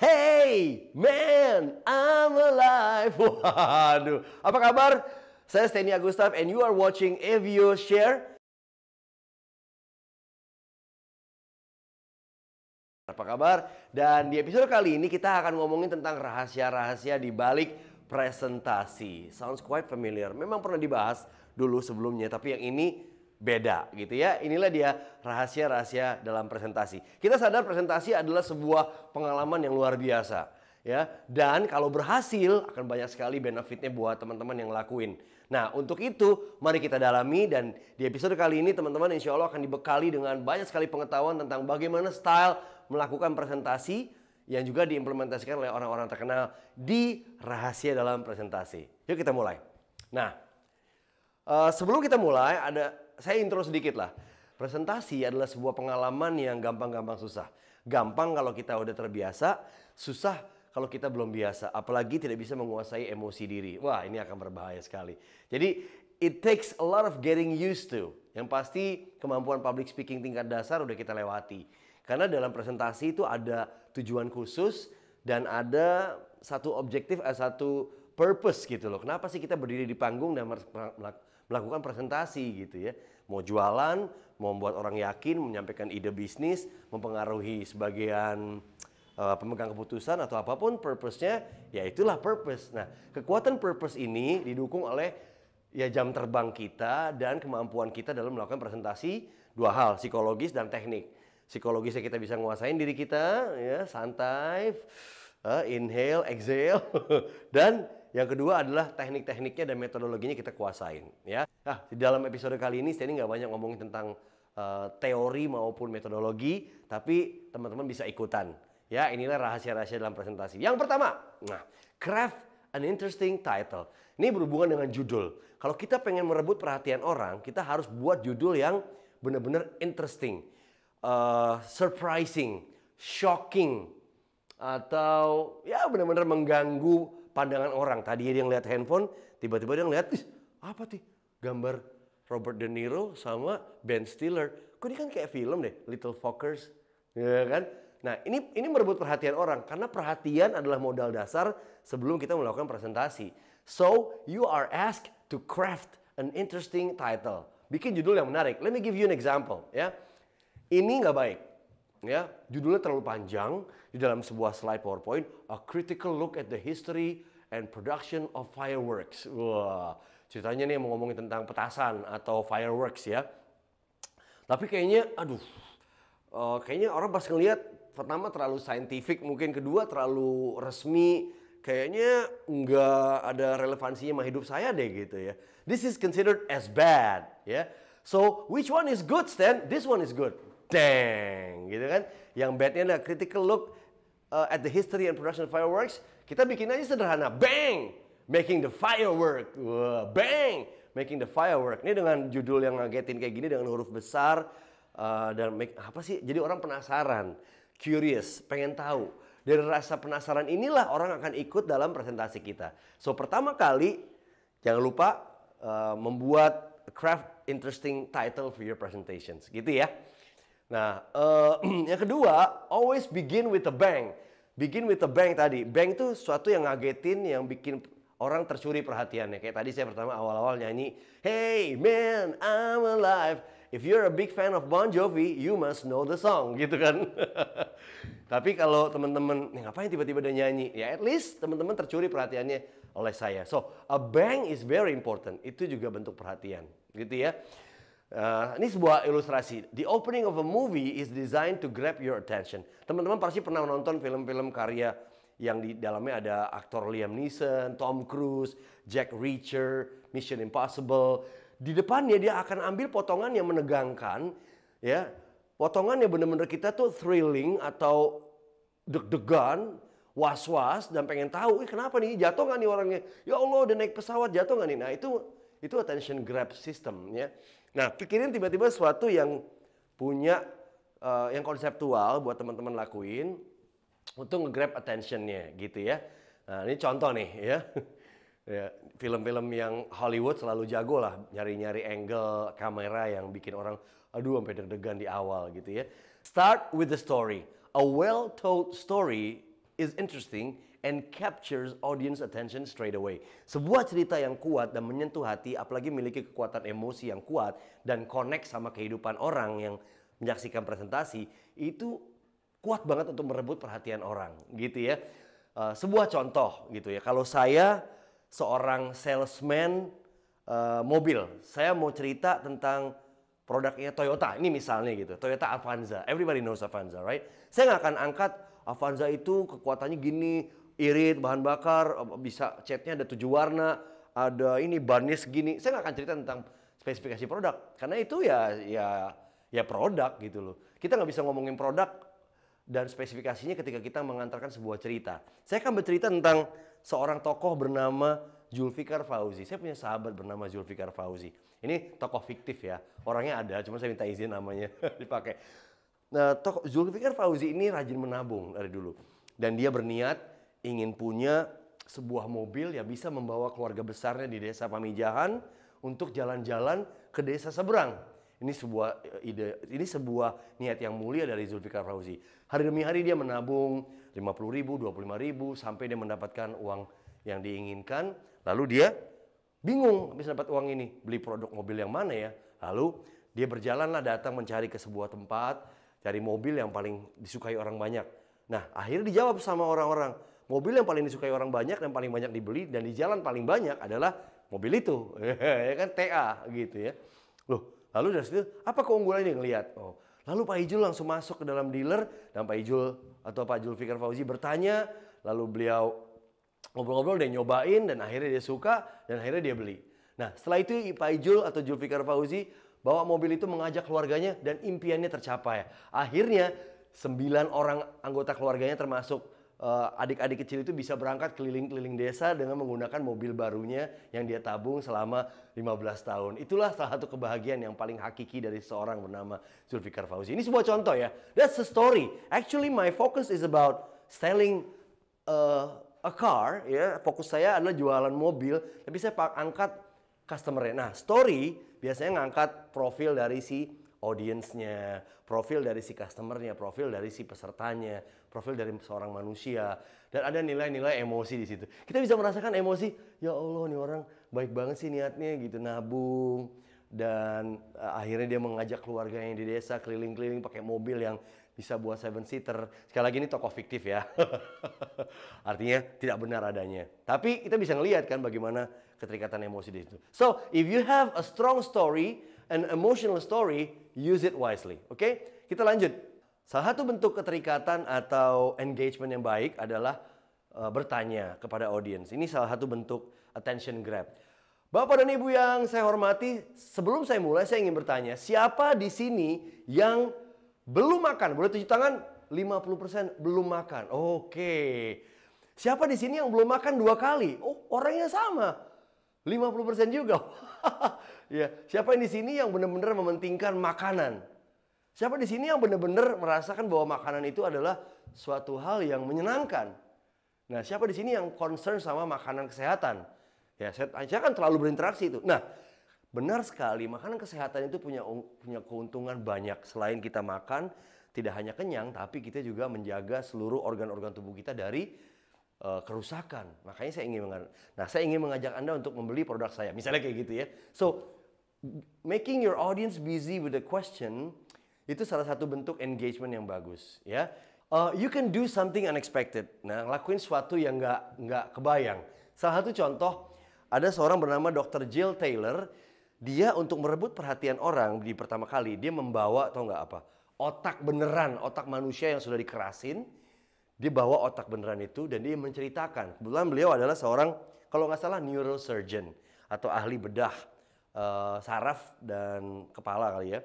Hey, man, I'm alive. Waduh, apa kabar? Saya Steny Agustaf and you are watching Evio Share. Apa kabar? Dan di episode kali ini kita akan ngomongin tentang rahasia-rahasia di balik presentasi. Sounds quite familiar. Memang pernah dibahas dulu sebelumnya, tapi yang ini beda gitu ya. Inilah dia rahasia-rahasia dalam presentasi. Kita sadar presentasi adalah sebuah pengalaman yang luar biasa ya. Dan kalau berhasil akan banyak sekali benefitnya buat teman-teman yang ngelakuin. Nah, untuk itu mari kita dalami, dan di episode kali ini teman-teman insya Allah akan dibekali dengan banyak sekali pengetahuan tentang bagaimana style melakukan presentasi yang juga diimplementasikan oleh orang-orang terkenal di rahasia dalam presentasi. Yuk kita mulai. Nah, sebelum kita mulai saya intro sedikit lah. Presentasi adalah sebuah pengalaman yang gampang-gampang susah. Gampang kalau kita udah terbiasa, susah kalau kita belum biasa, apalagi tidak bisa menguasai emosi diri. Wah, ini akan berbahaya sekali. Jadi, it takes a lot of getting used to. Yang pasti kemampuan public speaking tingkat dasar udah kita lewati. Karena dalam presentasi itu ada tujuan khusus dan ada satu objektif, satu purpose gitu loh. Kenapa sih kita berdiri di panggung dan melakukan presentasi gitu ya. Mau jualan, mau membuat orang yakin, menyampaikan ide bisnis, mempengaruhi sebagian pemegang keputusan atau apapun purpose-nya, ya itulah purpose. Nah, kekuatan purpose ini didukung oleh ya jam terbang kita dan kemampuan kita dalam melakukan presentasi. Dua hal, psikologis dan teknik. Psikologisnya kita bisa nguasain diri kita, ya santai, inhale, exhale, dan yang kedua adalah teknik-tekniknya dan metodologinya kita kuasain. Ya, nah, di dalam episode kali ini Steny nggak banyak ngomongin tentang teori maupun metodologi, tapi teman-teman bisa ikutan. Ya, inilah rahasia-rahasia dalam presentasi. Yang pertama, craft an interesting title. Ini berhubungan dengan judul. Kalau kita pengen merebut perhatian orang, kita harus buat judul yang benar-benar interesting, surprising, shocking, atau ya benar-benar mengganggu pandangan orang. Tadi dia ngeliat handphone, tiba-tiba dia ngeliat, apa sih? Gambar Robert De Niro sama Ben Stiller. Kok ini kan kayak film deh, Little Fockers, ya kan? Nah, ini merebut perhatian orang karena perhatian adalah modal dasar sebelum kita melakukan presentasi. So, you are asked to craft an interesting title. Bikin judul yang menarik. Let me give you an example, ya. Ini nggak baik, ya. Judulnya terlalu panjang di dalam sebuah slide PowerPoint. A critical look at the history and production of fireworks. Wah, ceritanya nih mau ngomongin tentang petasan atau fireworks ya. Tapi kayaknya, kayaknya orang pas ngeliat pertama terlalu scientific, mungkin kedua terlalu resmi, kayaknya nggak ada relevansinya sama hidup saya deh gitu ya. This is considered as bad ya. So which one is good, Stan? This one is good. Dang, gitu kan? Yang badnya adalah critical look at the history and production of fireworks. Kita bikin aja sederhana, bang, making the firework. Wah, bang, making the firework. Ini dengan judul yang ngagetin kayak gini dengan huruf besar dan apa sih? Jadi orang penasaran. Curious, pengen tahu. Dari rasa penasaran inilah orang akan ikut dalam presentasi kita. So, pertama kali, jangan lupa membuat craft interesting title for your presentations. Gitu ya. Nah, yang kedua, always begin with a bang. Begin with a bang tadi. Bang itu sesuatu yang ngagetin, yang bikin orang tercuri perhatiannya. Kayak tadi saya pertama awal-awal nyanyi, Hey man, I'm alive. If you're a big fan of Bon Jovi, you must know the song, gitu kan. Tapi kalau teman-teman, ngapain tiba-tiba dia nyanyi? Ya at least teman-teman tercuri perhatiannya oleh saya. So, a bang is very important. Itu juga bentuk perhatian, gitu ya. Ini sebuah ilustrasi. The opening of a movie is designed to grab your attention. Teman-teman pasti pernah menonton film-film karya yang di dalamnya ada aktor Liam Neeson, Tom Cruise, Jack Reacher, Mission Impossible. Di depannya dia akan ambil potongan yang menegangkan, ya, potongan yang benar-benar kita tuh thrilling atau deg-degan, was-was dan pengen tahu, kenapa nih jatuh nggak nih orangnya? Ya Allah, udah naik pesawat jatuh nggak nih? Nah itu attention grab system, ya. Nah pikirin tiba-tiba sesuatu yang punya yang konseptual buat teman-teman lakuin untuk nge-grab attentionnya, gitu ya. Nah ini contoh nih, ya. Ya, film-film yang Hollywood selalu jago lah nyari-nyari angle kamera yang bikin orang aduh sampai deg-degan di awal gitu ya. Start with the story. A well-told story is interesting and captures audience attention straight away. Sebuah cerita yang kuat dan menyentuh hati, apalagi memiliki kekuatan emosi yang kuat dan connect sama kehidupan orang yang menyaksikan presentasi, itu kuat banget untuk merebut perhatian orang, gitu ya. Sebuah contoh gitu ya, kalau saya seorang salesman mobil, saya mau cerita tentang produknya Toyota, ini misalnya gitu, Toyota Avanza, everybody knows Avanza, right? Saya nggak akan angkat Avanza itu kekuatannya gini, irit, bahan bakar, bisa catnya ada 7 warna, ada ini bannya segini. Saya nggak akan cerita tentang spesifikasi produk, karena itu ya produk gitu loh. Kita nggak bisa ngomongin produk dan spesifikasinya ketika kita mengantarkan sebuah cerita. Saya akan bercerita tentang seorang tokoh bernama Zulfikar Fauzi. Saya punya sahabat bernama Zulfikar Fauzi. Ini tokoh fiktif ya, orangnya ada, cuma saya minta izin namanya dipakai. Nah, Zulfikar Fauzi ini rajin menabung dari dulu. Dan dia berniat ingin punya sebuah mobil yang bisa membawa keluarga besarnya di desa Pamijahan untuk jalan-jalan ke desa seberang. Ini sebuah ide, ini sebuah niat yang mulia dari Zulfikar Fauzi. Hari demi hari dia menabung 50.000, 25.000 sampai dia mendapatkan uang yang diinginkan. Lalu dia bingung habis dapat uang ini, beli produk mobil yang mana ya? Lalu dia berjalanlah datang mencari ke sebuah tempat, cari mobil yang paling disukai orang banyak. Nah, akhirnya dijawab sama orang-orang, mobil yang paling disukai orang banyak dan paling banyak dibeli dan di jalan paling banyak adalah mobil itu. Ya kan, TA gitu ya. Loh, lalu dari situ apa keunggulannya ngelihat? Oh, lalu Pak Ijul langsung masuk ke dalam dealer dan Pak Ijul atau Pak Zulfikar Fauzi bertanya, lalu beliau ngobrol-ngobrol dan nyobain dan akhirnya dia suka dan akhirnya dia beli. Nah, setelah itu Pak Ijul atau Zulfikar Fauzi bawa mobil itu mengajak keluarganya dan impiannya tercapai. Akhirnya 9 orang anggota keluarganya termasuk adik-adik kecil itu bisa berangkat keliling-keliling desa dengan menggunakan mobil barunya yang dia tabung selama 15 tahun. Itulah salah satu kebahagiaan yang paling hakiki dari seorang bernama Zulfikar Fauzi. Ini sebuah contoh ya. That's the story. Actually my focus is about selling a car, ya. Fokus saya adalah jualan mobil, tapi saya angkat customer-nya. Nah, story biasanya ngangkat profil dari si audience-nya, profil dari si customer-nya, profil dari si pesertanya, profil dari seorang manusia, dan ada nilai-nilai emosi di situ. Kita bisa merasakan emosi, ya Allah nih orang baik banget sih niatnya gitu, nabung, dan akhirnya dia mengajak keluarganya di desa keliling-keliling pakai mobil yang bisa buat 7-seater. Sekali lagi ini tokoh fiktif ya. Artinya tidak benar adanya. Tapi kita bisa ngelihat kan bagaimana keterikatan emosi di situ. So, if you have a strong story, an emotional story, use it wisely. Oke? Kita lanjut. Salah satu bentuk keterikatan atau engagement yang baik adalah bertanya kepada audience. Ini salah satu bentuk attention grab. Bapak dan Ibu yang saya hormati, sebelum saya mulai saya ingin bertanya, siapa di sini yang belum makan? Boleh tunjuk tangan? 50% belum makan. Oke. Siapa di sini yang belum makan 2 kali? Oh, orangnya sama. 50% juga. Ya, siapa yang di sini yang benar-benar mementingkan makanan? Siapa di sini yang benar-benar merasakan bahwa makanan itu adalah suatu hal yang menyenangkan? Nah, siapa di sini yang concern sama makanan kesehatan? Ya, saya kan terlalu berinteraksi itu. Nah, benar sekali, makanan kesehatan itu punya keuntungan banyak. Selain kita makan, tidak hanya kenyang, tapi kita juga menjaga seluruh organ-organ tubuh kita dari kerusakan. Makanya saya ingin mengajak Anda untuk membeli produk saya. Misalnya kayak gitu ya. So, making your audience busy with the question, itu salah satu bentuk engagement yang bagus. Ya, you can do something unexpected. Nah, lakuin sesuatu yang nggak kebayang. Salah satu contoh, ada seorang bernama Dr. Jill Taylor. Dia untuk merebut perhatian orang di pertama kali, dia membawa, tau nggak apa? Otak beneran, otak manusia yang sudah dikerasin. Dia bawa otak beneran itu dan dia menceritakan. Kebetulan beliau adalah seorang, kalau nggak salah, neurosurgeon atau ahli bedah saraf dan kepala kali ya.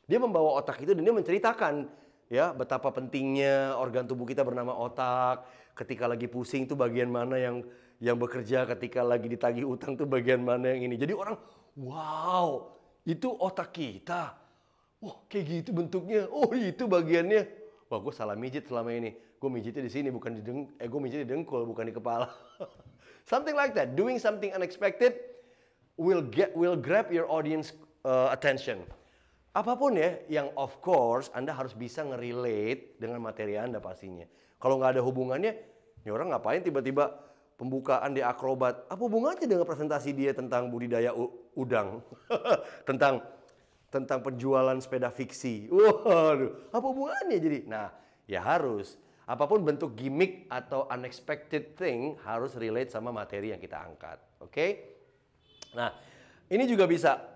Dia membawa otak itu dan dia menceritakan ya betapa pentingnya organ tubuh kita bernama otak. Ketika lagi pusing tuh bagian mana yang bekerja, ketika lagi ditagih utang tuh bagian mana yang ini. Jadi orang, wow, itu otak kita. Wah, kayak gitu bentuknya. Oh, itu bagiannya. Wah, gue salah mijit selama ini. Gue mijitnya di sini, bukan gue mijitnya di dengkul, bukan di kepala. Something like that. Doing something unexpected will grab your audience attention. Apapun ya, yang of course Anda harus bisa nge-relate dengan materi Anda pastinya. Kalau nggak ada hubungannya, Ini orang ngapain tiba-tiba pembukaan di Akrobat? Apa hubungannya dengan presentasi dia tentang budidaya udang? tentang penjualan sepeda fiksi. Waduh, apa hubungannya jadi? Nah, ya harus. Apapun bentuk gimmick atau unexpected thing harus relate sama materi yang kita angkat. Oke? Nah, ini juga bisa.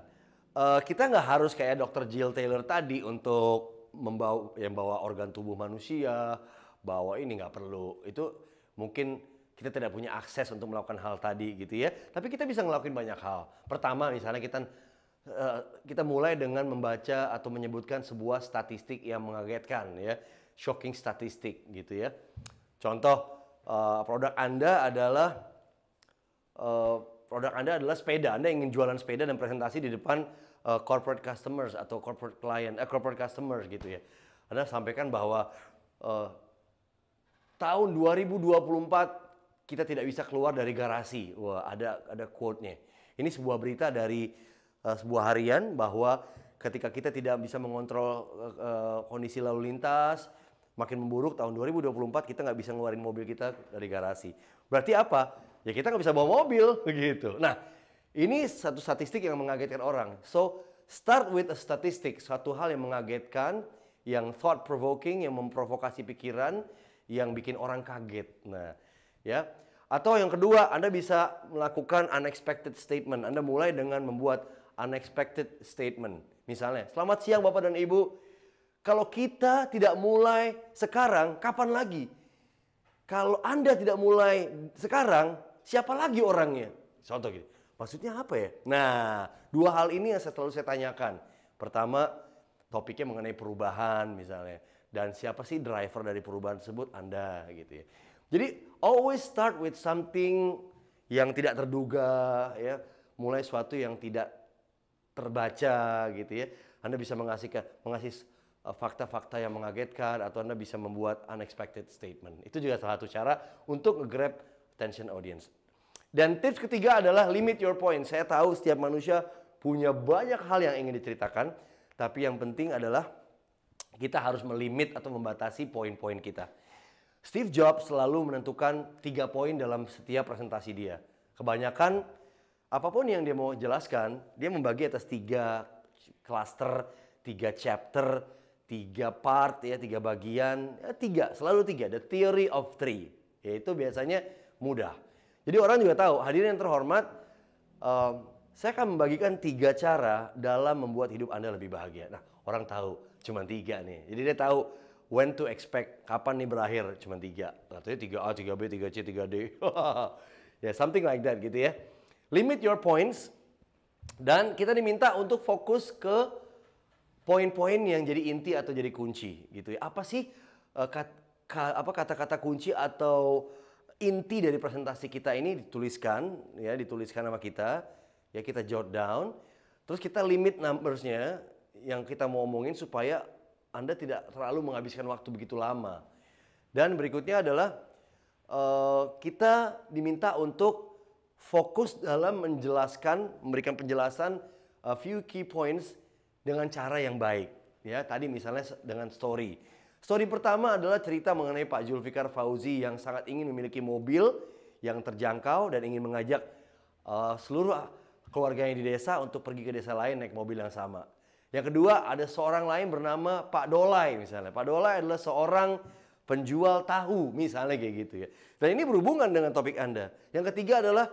Kita nggak harus kayak Dr. Jill Taylor tadi untuk membawa organ tubuh manusia, bawa ini nggak perlu. Itu mungkin kita tidak punya akses untuk melakukan hal tadi gitu ya. Tapi kita bisa ngelakuin banyak hal. Pertama misalnya kita mulai dengan membaca atau menyebutkan sebuah statistik yang mengagetkan ya. Shocking statistik gitu ya. Contoh produk Anda adalah sepeda. Anda ingin jualan sepeda dan presentasi di depan corporate customers atau corporate customers gitu ya. Anda sampaikan bahwa tahun 2024 kita tidak bisa keluar dari garasi. Wah, ada quote-nya. Ini sebuah berita dari sebuah harian bahwa ketika kita tidak bisa mengontrol kondisi lalu lintas, makin memburuk tahun 2024 kita nggak bisa ngeluarin mobil kita dari garasi. Berarti apa? Ya kita nggak bisa bawa mobil begitu. Nah, ini satu statistik yang mengagetkan orang. So, start with a statistic, suatu hal yang mengagetkan, yang thought provoking, yang memprovokasi pikiran, yang bikin orang kaget. Nah, ya. Atau yang kedua, Anda bisa melakukan unexpected statement. Anda mulai dengan membuat unexpected statement. Misalnya, selamat siang Bapak dan Ibu. Kalau kita tidak mulai sekarang, kapan lagi? Kalau Anda tidak mulai sekarang, siapa lagi orangnya? Contoh gitu. Maksudnya apa ya? Nah, dua hal ini yang selalu saya tanyakan. Pertama, topiknya mengenai perubahan misalnya. Dan siapa sih driver dari perubahan tersebut? Anda gitu ya. Jadi, always start with something yang tidak terduga ya. Mulai suatu yang tidak terbaca gitu ya. Anda bisa mengasih fakta-fakta yang mengagetkan atau Anda bisa membuat unexpected statement. Itu juga salah satu cara untuk nge-grab attention audience. Dan tips ketiga adalah limit your point. Saya tahu setiap manusia punya banyak hal yang ingin diceritakan, tapi yang penting adalah kita harus melimit atau membatasi poin-poin kita. Steve Jobs selalu menentukan 3 poin dalam setiap presentasi dia. Kebanyakan apapun yang dia mau jelaskan, dia membagi atas 3 cluster, 3 chapter, 3 part ya, 3 bagian, ya, selalu 3. The theory of 3, yaitu biasanya mudah. Jadi orang juga tahu, hadirin yang terhormat, saya akan membagikan 3 cara dalam membuat hidup Anda lebih bahagia. Nah, orang tahu cuma 3 nih. Jadi dia tahu when to expect, kapan nih berakhir, cuma 3. Katanya 3A, 3B, 3C, 3D. Ya, something like that gitu ya. Limit your points, dan kita diminta untuk fokus ke poin-poin yang jadi inti atau jadi kunci gitu ya. Apa sih kata-kata kunci atau inti dari presentasi kita ini dituliskan sama kita, ya kita jot down, terus kita limit numbers-nya yang kita mau omongin supaya Anda tidak terlalu menghabiskan waktu begitu lama. Dan berikutnya adalah kita diminta untuk fokus dalam memberikan penjelasan a few key points dengan cara yang baik. Ya, tadi misalnya dengan story. Story pertama adalah cerita mengenai Pak Zulfikar Fauzi yang sangat ingin memiliki mobil yang terjangkau dan ingin mengajak seluruh keluarganya di desa untuk pergi ke desa lain naik mobil yang sama. Yang kedua, ada seorang lain bernama Pak Dolai misalnya. Pak Dolai adalah seorang penjual tahu misalnya kayak gitu ya. Dan ini berhubungan dengan topik Anda. Yang ketiga adalah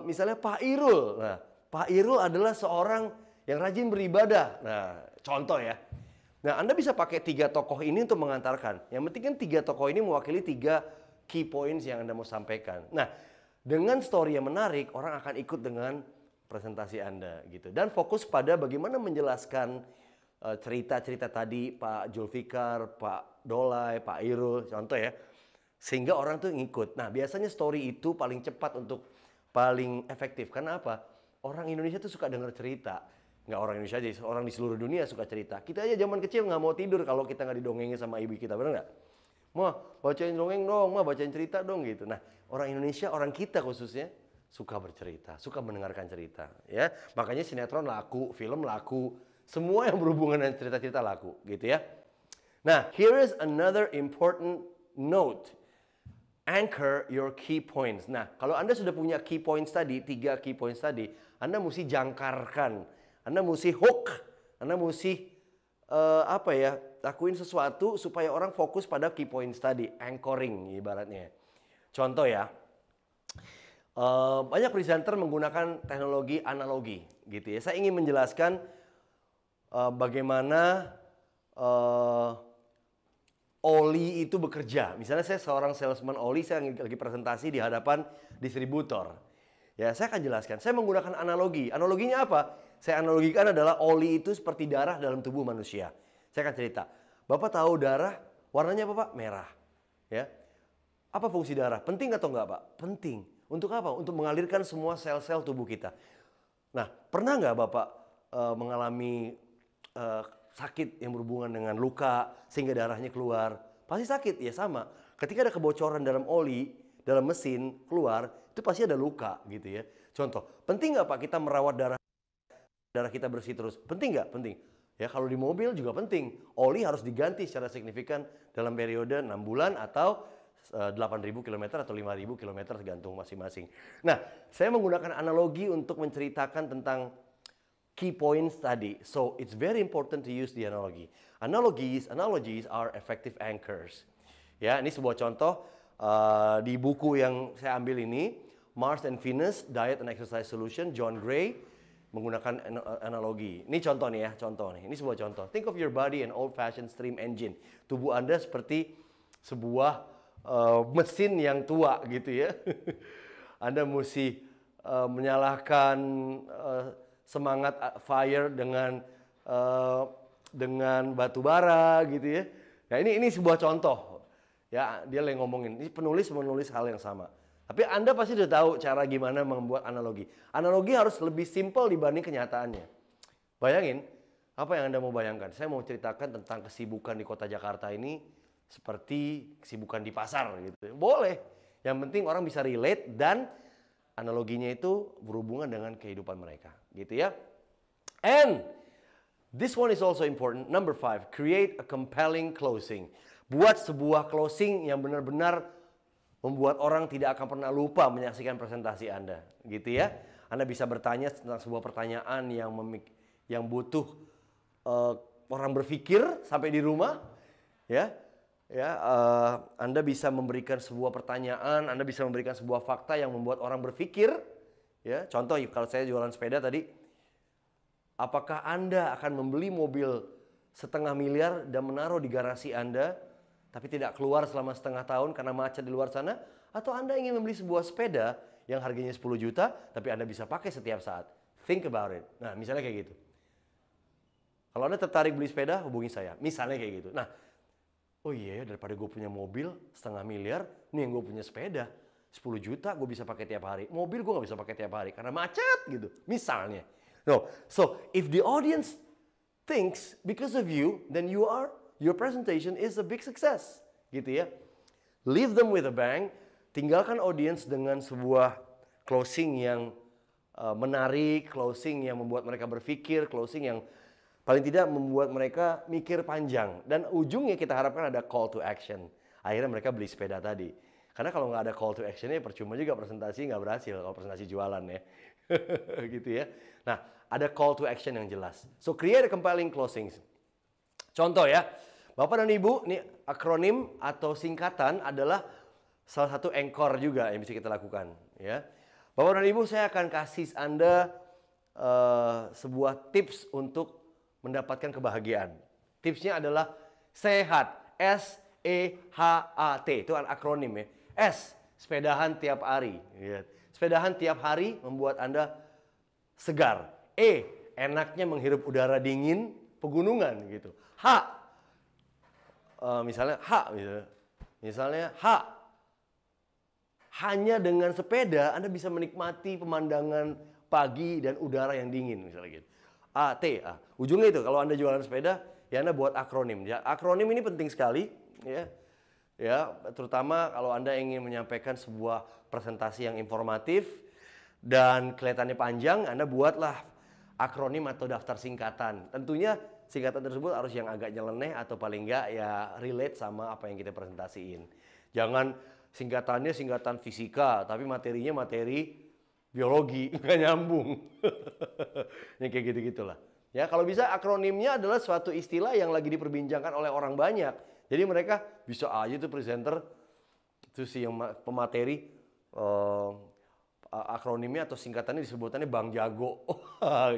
misalnya Pak Irul. Nah, Pak Irul adalah seorang yang rajin beribadah. Nah, contoh ya. Nah, Anda bisa pakai 3 tokoh ini untuk mengantarkan. Yang penting kan 3 tokoh ini mewakili 3 key points yang Anda mau sampaikan. Nah, dengan story yang menarik, orang akan ikut dengan presentasi Anda gitu. Dan fokus pada bagaimana menjelaskan cerita-cerita tadi Pak Zulfikar, Pak Dolai, Pak Irul, contoh ya. Sehingga orang tuh ngikut. Nah, biasanya story itu paling cepat untuk paling efektif. Karena apa? Orang Indonesia tuh suka dengar cerita. Nggak orang Indonesia aja, orang di seluruh dunia suka cerita. Kita aja zaman kecil nggak mau tidur kalau kita nggak didongengin sama ibu kita, benar nggak? Ma, bacain dongeng dong, ma bacain cerita dong gitu. Nah, orang Indonesia, orang kita khususnya suka bercerita, suka mendengarkan cerita. Ya, makanya sinetron laku, film laku, semua yang berhubungan dengan cerita-cerita laku, gitu ya. Nah, here is another important note. Anchor your key points. Nah, kalau Anda sudah punya key points tadi, 3 key points tadi, Anda mesti jangkarkan, Anda mesti hook, Anda mesti lakuin sesuatu supaya orang fokus pada key points tadi, anchoring ibaratnya. Contoh ya, banyak presenter menggunakan teknologi analogi, gitu ya. Saya ingin menjelaskan bagaimana oli itu bekerja. Misalnya saya seorang salesman oli, saya lagi presentasi di hadapan distributor. Ya, saya akan jelaskan. Saya menggunakan analogi. Analoginya apa? Saya analogikan adalah oli itu seperti darah dalam tubuh manusia. Saya akan cerita. Bapak tahu darah warnanya apa, Pak? Merah. Ya. Apa fungsi darah? Penting atau enggak, Pak? Penting. Untuk apa? Untuk mengalirkan semua sel-sel tubuh kita. Nah, pernah nggak Bapak mengalami sakit yang berhubungan dengan luka sehingga darahnya keluar? Pasti sakit, ya sama. Ketika ada kebocoran dalam oli, dalam mesin keluar, itu pasti ada luka gitu ya. Contoh, penting nggak Pak kita merawat darah kita bersih terus? Penting nggak? Penting. Ya, kalau di mobil juga penting. Oli harus diganti secara signifikan dalam periode 6 bulan atau 8.000 km atau 5.000 km tergantung masing-masing. Nah, saya menggunakan analogi untuk menceritakan tentang key points tadi. So, it's very important to use the analogy. Analogies are effective anchors. Ya, ini sebuah contoh di buku yang saya ambil ini, Mars and Venus, Diet and Exercise Solution, John Gray, menggunakan analogi. Ini contoh nih ya, contoh nih. Ini sebuah contoh. Think of your body an old-fashioned steam engine. Tubuh Anda seperti sebuah mesin yang tua gitu ya. Anda mesti menyalakan semangat fire dengan batu bara gitu ya. Nah, ini sebuah contoh. Ya, dia lagi ngomongin. Ini penulis hal yang sama. Tapi Anda pasti sudah tahu cara gimana membuat analogi. Analogi harus lebih simpel dibanding kenyataannya. Bayangin, apa yang Anda mau bayangkan? Saya mau ceritakan tentang kesibukan di kota Jakarta ini seperti kesibukan di pasar gitu. Boleh. Yang penting orang bisa relate dan analoginya itu berhubungan dengan kehidupan mereka, gitu ya. And this one is also important. Number 5, create a compelling closing. Buat sebuah closing yang benar-benar membuat orang tidak akan pernah lupa menyaksikan presentasi Anda, gitu ya. Anda bisa bertanya tentang sebuah pertanyaan yang butuh orang berpikir sampai di rumah, ya. Anda bisa memberikan sebuah pertanyaan, Anda bisa memberikan sebuah fakta yang membuat orang berpikir. Ya, contoh kalau saya jualan sepeda tadi, apakah Anda akan membeli mobil 1,5 miliar dan menaruh di garasi Anda, tapi tidak keluar selama setengah tahun karena macet di luar sana? Atau Anda ingin membeli sebuah sepeda yang harganya 10 juta, tapi Anda bisa pakai setiap saat? Think about it. Nah, misalnya kayak gitu. Kalau Anda tertarik beli sepeda, hubungi saya. Misalnya kayak gitu. Nah, oh iya, daripada gue punya mobil 1,5 miliar, nih yang gue punya sepeda 10 juta gue bisa pakai tiap hari. Mobil gue nggak bisa pakai tiap hari karena macet gitu. Misalnya. No, so if the audience thinks because of you, then your presentation is a big success, gitu ya. Leave them with a bang. Tinggalkan audience dengan sebuah closing yang menarik, closing yang membuat mereka berpikir, closing yang paling tidak membuat mereka mikir panjang. Dan ujungnya kita harapkan ada call to action. Akhirnya mereka beli sepeda tadi. Karena kalau nggak ada call to actionnya percuma juga presentasi nggak berhasil kalau presentasi jualan ya. Gitu ya. Nah, ada call to action yang jelas. So, create a compelling closings. Contoh ya, Bapak dan Ibu, ini akronim atau singkatan adalah salah satu anchor juga yang bisa kita lakukan. Ya, Bapak dan Ibu, saya akan kasih Anda sebuah tips untuk mendapatkan kebahagiaan. Tipsnya adalah sehat. S-E-H-A-T. Itu akronim ya. S, sepedahan tiap hari. Sepedahan tiap hari membuat Anda segar. E, enaknya menghirup udara dingin pegunungan gitu. H, misalnya H, hanya dengan sepeda Anda bisa menikmati pemandangan pagi dan udara yang dingin misalnya gitu. A, T, A. Ujungnya itu kalau Anda jualan sepeda, ya Anda buat akronim. Ya, akronim ini penting sekali, ya. Ya, terutama kalau Anda ingin menyampaikan sebuah presentasi yang informatif dan kelihatannya panjang, Anda buatlah akronim atau daftar singkatan. Tentunya singkatan tersebut harus yang agak nyeleneh atau paling enggak ya relate sama apa yang kita presentasiin. Jangan singkatannya singkatan fisika, tapi materinya materi biologi, nggak nyambung. Yang kayak gitu-gitulah. Ya, kalau bisa akronimnya adalah suatu istilah yang lagi diperbincangkan oleh orang banyak. Jadi mereka bisa aja tuh presenter, itu si yang pemateri, akronimnya atau singkatannya disebutannya Bang Jago.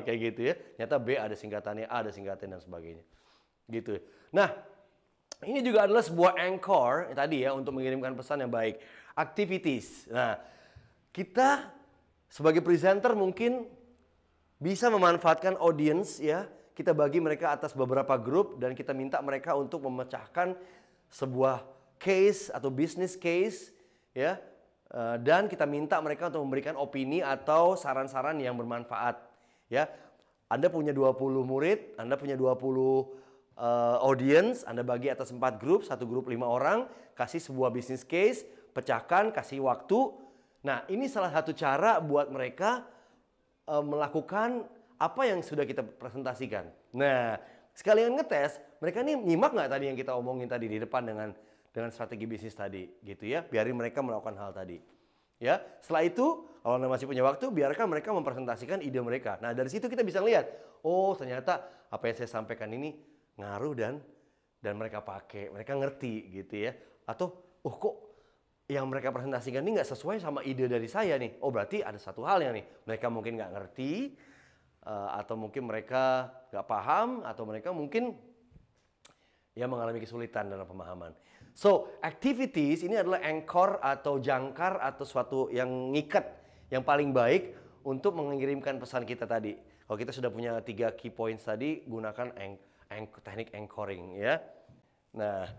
Kayak gitu ya. Ternyata B ada singkatannya, A ada singkatannya dan sebagainya. Gitu. Nah, ini juga adalah sebuah anchor tadi ya untuk mengirimkan pesan yang baik. Activities. Nah, kita sebagai presenter mungkin bisa memanfaatkan audience ya. Kita bagi mereka atas beberapa grup dan kita minta mereka untuk memecahkan sebuah case atau business case ya. Dan kita minta mereka untuk memberikan opini atau saran-saran yang bermanfaat ya. Anda punya 20 murid, Anda punya 20 audience, Anda bagi atas 4 grup, satu grup 5 orang, kasih sebuah business case, pecahkan, kasih waktu. Nah, ini salah satu cara buat mereka melakukan apa yang sudah kita presentasikan. Nah, sekalian ngetes, mereka nih nyimak nggak tadi yang kita omongin tadi di depan dengan strategi bisnis tadi, gitu ya. Biarin mereka melakukan hal tadi. Ya, setelah itu, kalau Anda masih punya waktu, biarkan mereka mempresentasikan ide mereka. Nah, dari situ kita bisa lihat, oh ternyata apa yang saya sampaikan ini ngaruh dan mereka pakai, mereka ngerti gitu ya. Atau, oh kok yang mereka presentasikan ini nggak sesuai sama ide dari saya nih. Oh berarti ada satu hal yang nih, mereka mungkin nggak ngerti, atau mungkin mereka nggak paham, atau mereka mungkin ya mengalami kesulitan dalam pemahaman. So, activities ini adalah anchor atau jangkar atau suatu yang ngikat yang paling baik untuk mengirimkan pesan kita tadi. Kalau kita sudah punya 3 key points tadi, gunakan teknik anchoring ya. Nah,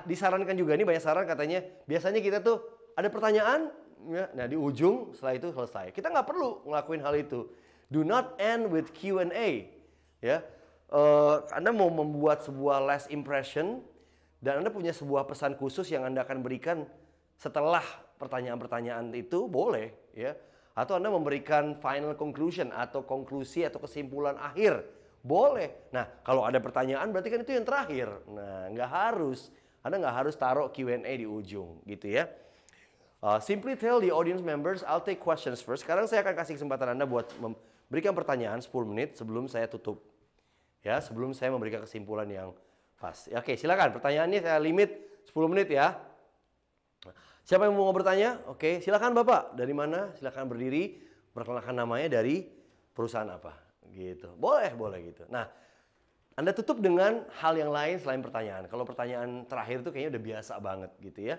disarankan juga, ini banyak saran katanya, biasanya kita tuh ada pertanyaan, ya, nah di ujung setelah itu selesai. Kita nggak perlu ngelakuin hal itu. Do not end with Q&A. Ya, Anda mau membuat sebuah last impression, dan Anda punya sebuah pesan khusus yang Anda akan berikan setelah pertanyaan-pertanyaan itu, boleh. Ya. Atau Anda memberikan final conclusion atau konklusi atau kesimpulan akhir. Boleh. Nah, kalau ada pertanyaan berarti kan itu yang terakhir. Nah, nggak harus. Anda nggak harus taruh Q&A di ujung, gitu ya. Simply tell the audience members, I'll take questions first. Sekarang saya akan kasih kesempatan Anda buat memberikan pertanyaan 10 menit sebelum saya tutup. Ya, sebelum saya memberikan kesimpulan yang pas. Ya, oke, silakan. Pertanyaannya saya limit 10 menit ya. Siapa yang mau bertanya? Oke, silakan Bapak. Dari mana? Silakan berdiri. Perkenalkan namanya, dari perusahaan apa. Gitu. Boleh gitu. Nah, Anda tutup dengan hal yang lain selain pertanyaan. Kalau pertanyaan terakhir itu kayaknya udah biasa banget gitu ya.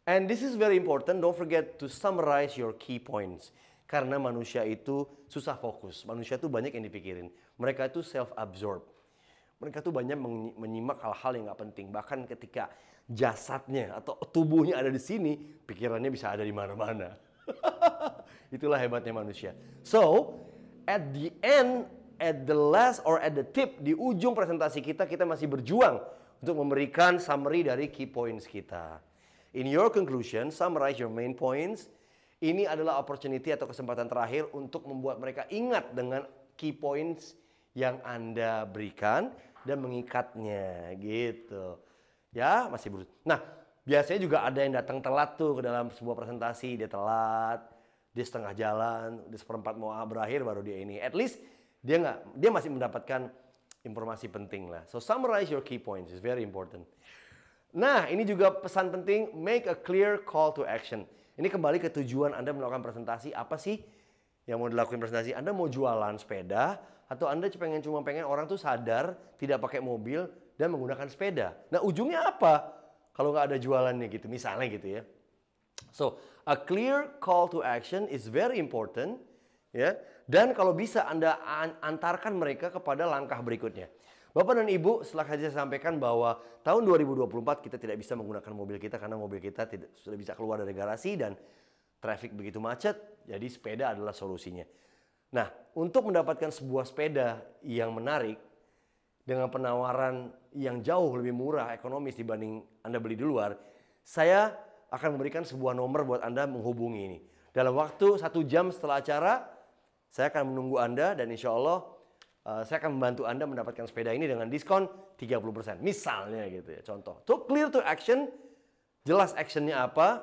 And this is very important. Don't forget to summarize your key points. Karena manusia itu susah fokus. Manusia itu banyak yang dipikirin. Mereka itu self-absorbed. Mereka tuh banyak menyimak hal-hal yang nggak penting. Bahkan ketika jasadnya atau tubuhnya ada di sini, pikirannya bisa ada di mana-mana. Itulah hebatnya manusia. So, at the end, at the last or at the tip, di ujung presentasi kita masih berjuang untuk memberikan summary dari key points kita. In your conclusion, summarize your main points. Ini adalah opportunity atau kesempatan terakhir untuk membuat mereka ingat dengan key points yang Anda berikan dan mengikatnya gitu. Ya, masih berusaha. Nah, biasanya juga ada yang datang telat tuh ke dalam sebuah presentasi, dia telat. Dia setengah jalan, dia seperempat mau berakhir baru dia ini. At least dia masih mendapatkan informasi penting lah. So summarize your key points is very important. Nah, ini juga pesan penting, make a clear call to action. Ini kembali ke tujuan Anda melakukan presentasi. Apa sih yang mau dilakukan presentasi? Anda mau jualan sepeda atau Anda cuma pengen orang tuh sadar tidak pakai mobil dan menggunakan sepeda. Nah, ujungnya apa? Kalau nggak ada jualannya gitu, misalnya gitu ya. So, a clear call to action is very important, ya. Dan kalau bisa Anda antarkan mereka kepada langkah berikutnya. Bapak dan Ibu, setelah saya sampaikan bahwa tahun 2024 kita tidak bisa menggunakan mobil kita karena mobil kita sudah bisa keluar dari garasi dan traffic begitu macet, jadi sepeda adalah solusinya. Nah, untuk mendapatkan sebuah sepeda yang menarik dengan penawaran yang jauh lebih murah ekonomis dibanding Anda beli di luar, saya akan memberikan sebuah nomor buat Anda menghubungi ini. Dalam waktu 1 jam setelah acara, saya akan menunggu Anda dan insya Allah saya akan membantu Anda mendapatkan sepeda ini dengan diskon 30%. Misalnya gitu ya, contoh. To clear to action, jelas actionnya apa,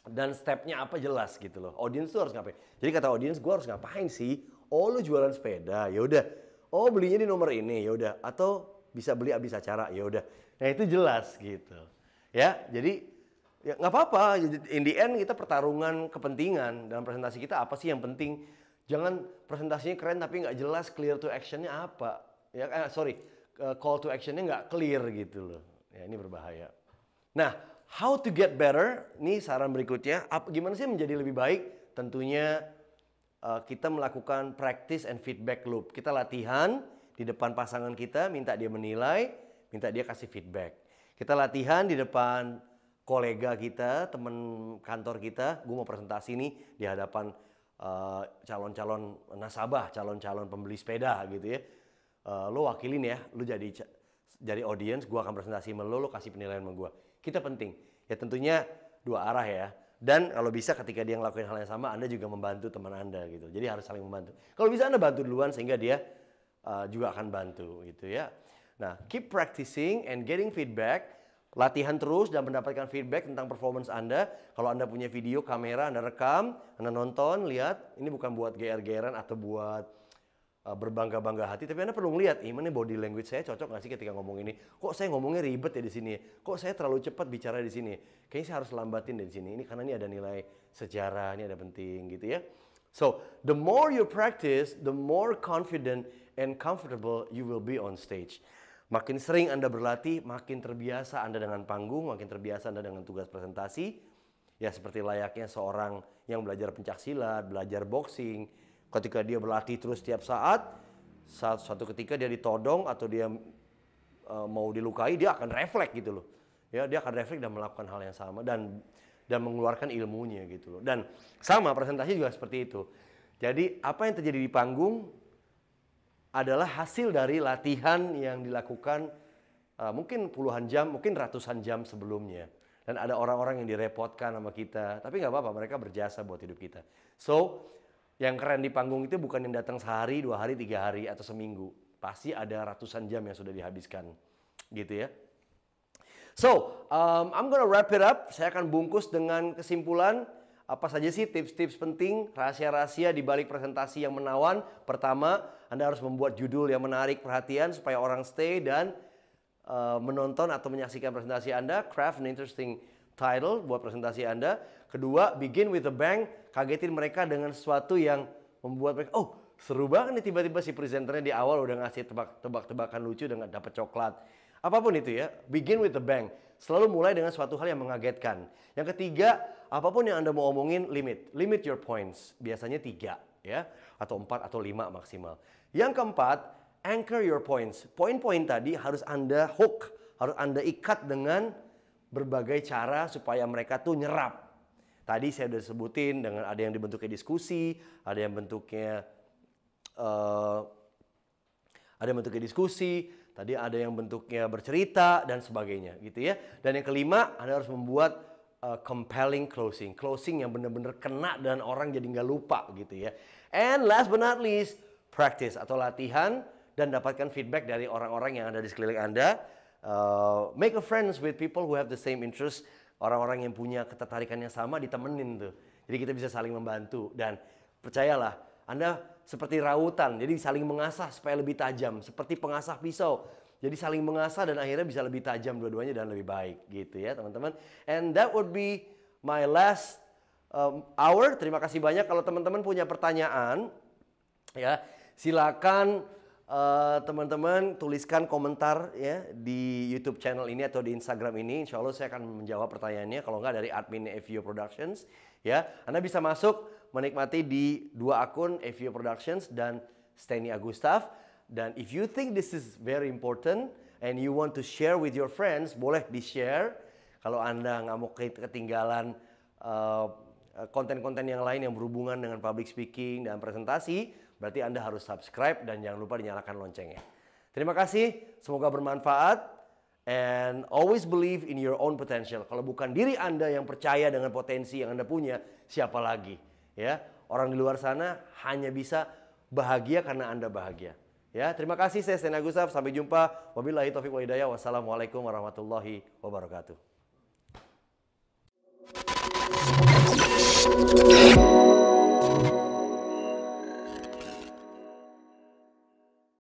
Dan stepnya apa jelas gitu loh. Audience tuh harus ngapain. Jadi kata audience, gue harus ngapain sih? Oh lu jualan sepeda, ya udah. Oh belinya di nomor ini, ya udah. Atau bisa beli habis acara, ya udah. Nah itu jelas gitu. Ya, jadi ya nggak apa-apa. In the end kita pertarungan kepentingan dalam presentasi kita apa sih yang penting. Jangan presentasinya keren tapi nggak jelas clear to actionnya apa. Ya, call to actionnya nggak clear gitu loh. Ya ini berbahaya. Nah, how to get better? Ini saran berikutnya. Gimana sih menjadi lebih baik? Tentunya kita melakukan practice and feedback loop. Kita latihan di depan pasangan kita, minta dia menilai, minta dia kasih feedback. Kita latihan di depan kolega kita, teman kantor kita. Gue mau presentasi nih di hadapan calon-calon nasabah, calon-calon pembeli sepeda gitu ya. Lo wakilin ya, lo jadi audience, gue akan presentasi sama lo kasih penilaian sama gue. Kita penting. Ya tentunya dua arah ya. Dan kalau bisa ketika dia ngelakuin hal yang sama, Anda juga membantu teman Anda gitu. Jadi harus saling membantu. Kalau bisa Anda bantu duluan sehingga dia juga akan bantu gitu ya. Nah, keep practicing and getting feedback. Latihan terus dan mendapatkan feedback tentang performance Anda. Kalau Anda punya video, kamera, Anda rekam, Anda nonton, lihat. Ini bukan buat GR-GRan atau buat berbangga-bangga hati, tapi Anda perlu ngeliat, ini body language saya cocok nggak sih ketika ngomong ini? Kok saya ngomongnya ribet ya di sini? Kok saya terlalu cepat bicara di sini? Kayaknya saya harus lambatin di sini. Ini karena ini ada nilai sejarah, ini ada penting gitu ya. So, the more you practice, the more confident and comfortable you will be on stage. Makin sering Anda berlatih, makin terbiasa Anda dengan panggung, makin terbiasa Anda dengan tugas presentasi. Ya seperti layaknya seorang yang belajar pencaksilat, belajar boxing. Ketika dia berlatih terus setiap saat, suatu ketika dia ditodong atau dia mau dilukai, dia akan refleks gitu loh. Ya, dia akan refleks dan melakukan hal yang sama dan mengeluarkan ilmunya gitu loh. Dan sama presentasi juga seperti itu. Jadi apa yang terjadi di panggung adalah hasil dari latihan yang dilakukan mungkin puluhan jam, mungkin ratusan jam sebelumnya. Dan ada orang-orang yang direpotkan sama kita, tapi nggak apa-apa, mereka berjasa buat hidup kita. So, yang keren di panggung itu bukan yang datang sehari, 2 hari, 3 hari, atau seminggu. Pasti ada ratusan jam yang sudah dihabiskan. Gitu ya. So, I'm gonna wrap it up. Saya akan bungkus dengan kesimpulan. Apa saja sih tips-tips penting, rahasia-rahasia di balik presentasi yang menawan. Pertama, Anda harus membuat judul yang menarik perhatian supaya orang stay dan menonton atau menyaksikan presentasi Anda. Craft an interesting title buat presentasi Anda. Kedua, begin with a bang. Kagetin mereka dengan sesuatu yang membuat mereka, oh seru banget nih tiba-tiba si presenternya di awal udah ngasih tebak-tebakan lucu dengan dapat coklat. Apapun itu ya, begin with a bang. Selalu mulai dengan suatu hal yang mengagetkan. Yang ketiga, apapun yang Anda mau omongin, limit your points. Biasanya 3 ya, atau 4 atau 5 maksimal. Yang keempat, anchor your points. Poin-poin tadi harus Anda hook, harus Anda ikat dengan berbagai cara supaya mereka tuh nyerap. Tadi saya sudah sebutin dengan ada yang dibentuknya diskusi, ada yang bentuknya tadi ada yang bentuknya bercerita dan sebagainya gitu ya. Dan yang kelima, Anda harus membuat compelling closing. Closing yang benar-benar kena dan orang jadi nggak lupa gitu ya. And last but not least, practice atau latihan dan dapatkan feedback dari orang-orang yang ada di sekeliling Anda. Make a friends with people who have the same interest. Orang-orang yang punya ketertarikan yang sama ditemenin tuh. Jadi kita bisa saling membantu. Dan percayalah, Anda seperti rautan. Jadi saling mengasah supaya lebih tajam. Seperti pengasah pisau. Jadi saling mengasah dan akhirnya bisa lebih tajam dua-duanya dan lebih baik. Gitu ya teman-teman. And that would be my last hour. Terima kasih banyak. Kalau teman-teman punya pertanyaan, ya silakan teman-teman tuliskan komentar ya di YouTube channel ini atau di Instagram ini. Insya Allah saya akan menjawab pertanyaannya. Kalau nggak dari admin FVO Productions ya. Anda bisa masuk menikmati di 2 akun FVO Productions dan Steny Agustaf. Dan if you think this is very important and you want to share with your friends, boleh di-share. Kalau Anda nggak mau ketinggalan konten-konten yang lain yang berhubungan dengan public speaking dan presentasi, berarti Anda harus subscribe dan jangan lupa dinyalakan loncengnya. Terima kasih, semoga bermanfaat. And always believe in your own potential. Kalau bukan diri Anda yang percaya dengan potensi yang Anda punya, siapa lagi? Ya, orang di luar sana hanya bisa bahagia karena Anda bahagia. Ya, terima kasih. Saya Steny Agustaf. Sampai jumpa. Wabillahi taufiq wal hidayah. Wassalamualaikum warahmatullahi wabarakatuh.